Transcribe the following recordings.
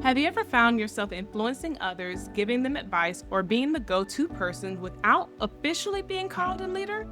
Have you ever found yourself influencing others, giving them advice, or being the go-to person without officially being called a leader?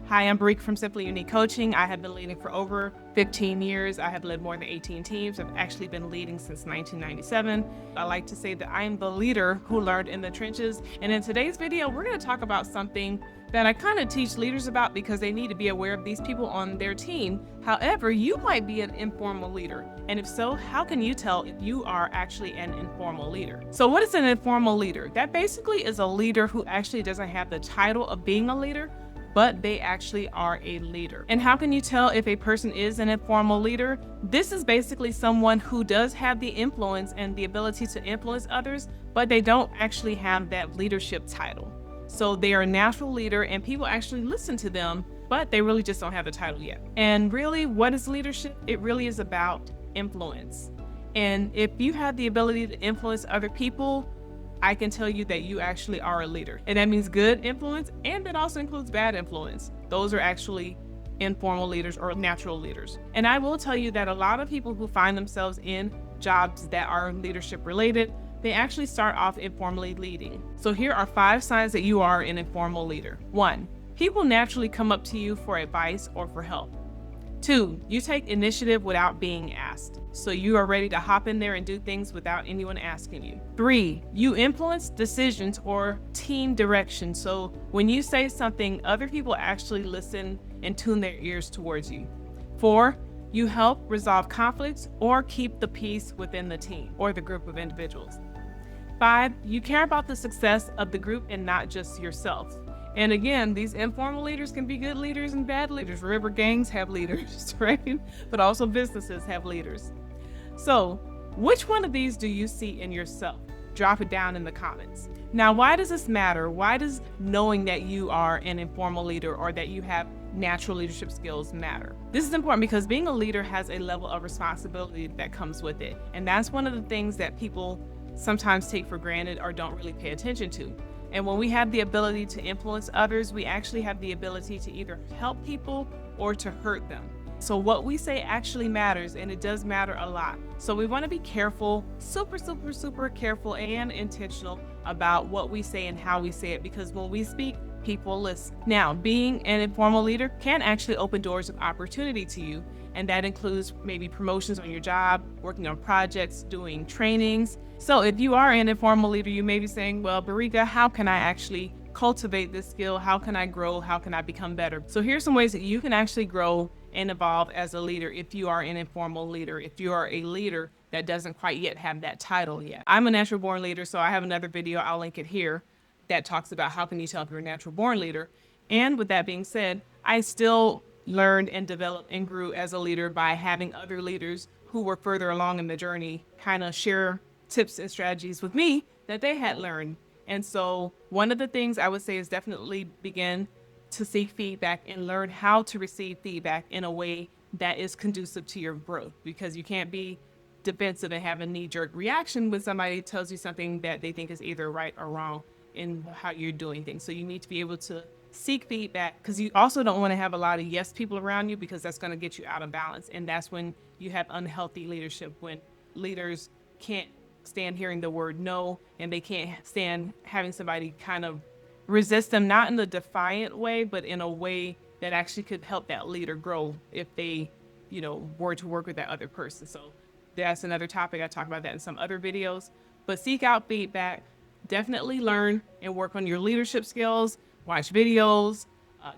Hi, I'm Barika from Simply Unique Coaching. I have been leading for over 15 years. I have led more than 18 teams. I've actually been leading since 1997. I like to say that I am the leader who learned in the trenches. And in today's video, we're going to talk about something that I kind of teach leaders about because they need to be aware of these people on their team. However, you might be an informal leader. And if so, how can you tell if you are actually an informal leader? So what is an informal leader? That basically is a leader who actually doesn't have the title of being a leader, but they actually are a leader. And how can you tell if a person is an informal leader? This is basically someone who does have the influence and the ability to influence others, but they don't actually have that leadership title. So they are a natural leader and people actually listen to them, but they really just don't have the title yet. And really, what is leadership? It really is about influence. And if you have the ability to influence other people, I can tell you that you actually are a leader. And that means good influence, and that also includes bad influence. Those are actually informal leaders or natural leaders. And I will tell you that a lot of people who find themselves in jobs that are leadership related, they actually start off informally leading. So here are 5 signs that you are an informal leader. 1, people naturally come up to you for advice or for help. 2, you take initiative without being asked. So you are ready to hop in there and do things without anyone asking you. 3, you influence decisions or team direction. So when you say something, other people actually listen and tune their ears towards you. 4, you help resolve conflicts or keep the peace within the team or the group of individuals. 5, you care about the success of the group and not just yourself. And again, these informal leaders can be good leaders and bad leaders. Remember, gangs have leaders, right? But also businesses have leaders. So which one of these do you see in yourself? Drop it down in the comments. Now, why does this matter? Why does knowing that you are an informal leader or that you have natural leadership skills matter? This is important because being a leader has a level of responsibility that comes with it. And that's one of the things that people sometimes take for granted or don't really pay attention to. And when we have the ability to influence others, we actually have the ability to either help people or to hurt them. So what we say actually matters, and it does matter a lot. So we want to be careful, super careful and intentional about what we say and how we say it, because when we speak, people listen. Now, being an informal leader can actually open doors of opportunity to you, and that includes maybe promotions on your job, working on projects, doing trainings. So if you are an informal leader, you may be saying, well, Barika, how can I actually cultivate this skill? How can I grow? How can I become better? So here's some ways that you can actually grow and evolve as a leader if you are an informal leader, if you are a leader that doesn't quite yet have that title yet. I'm a natural born leader, so I have another video, I'll link it here, that talks about how can you tell if you're a natural born leader. And with that being said, I still learned and developed and grew as a leader by having other leaders who were further along in the journey kind of share tips and strategies with me that they had learned. And so one of the things I would say is definitely begin to seek feedback and learn how to receive feedback in a way that is conducive to your growth, because you can't be defensive and have a knee-jerk reaction when somebody tells you something that they think is either right or wrong in how you're doing things. So you need to be able to seek feedback, because you also don't want to have a lot of yes people around you, because that's going to get you out of balance. And that's when you have unhealthy leadership, when leaders can't stand hearing the word no, and they can't stand having somebody kind of resist them, not in a defiant way, but in a way that actually could help that leader grow if they, were to work with that other person. So that's another topic. I talk about that in some other videos, but seek out feedback, definitely learn and work on your leadership skills, watch videos,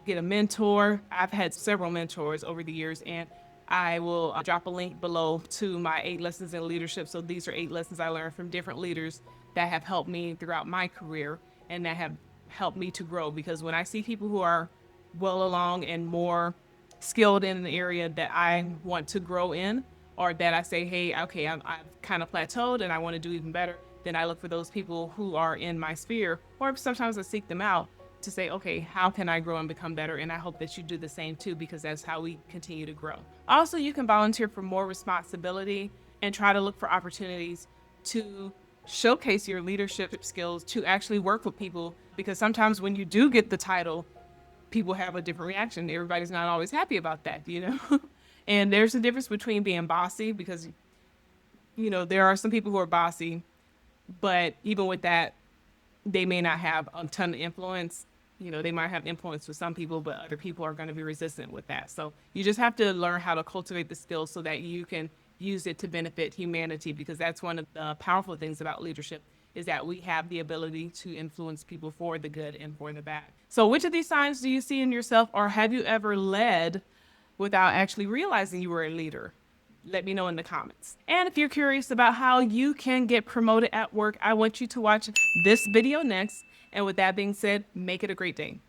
get a mentor. I've had several mentors over the years, and I will drop a link below to my 8 lessons in leadership. So these are 8 lessons I learned from different leaders that have helped me throughout my career and that have helped me to grow. Because when I see people who are well along and more skilled in an area that I want to grow in, or that I say, hey, okay, I've kind of plateaued and I want to do even better, then I look for those people who are in my sphere, or sometimes I seek them out to say, okay, how can I grow and become better? And I hope that you do the same too, because that's how we continue to grow. Also, you can volunteer for more responsibility and try to look for opportunities to showcase your leadership skills, to actually work with people, because sometimes when you do get the title, people have a different reaction. Everybody's not always happy about that, And there's a difference between being bossy, because There are some people who are bossy, but even with that, they may not have a ton of influence. They might have influence with some people, but other people are going to be resistant with that. So you just have to learn how to cultivate the skills so that you can use it to benefit humanity, because that's one of the powerful things about leadership is that we have the ability to influence people for the good and for the bad. So which of these signs do you see in yourself, or have you ever led without actually realizing you were a leader? Let me know in the comments. And if you're curious about how you can get promoted at work, I want you to watch this video next. And with that being said, make it a great day.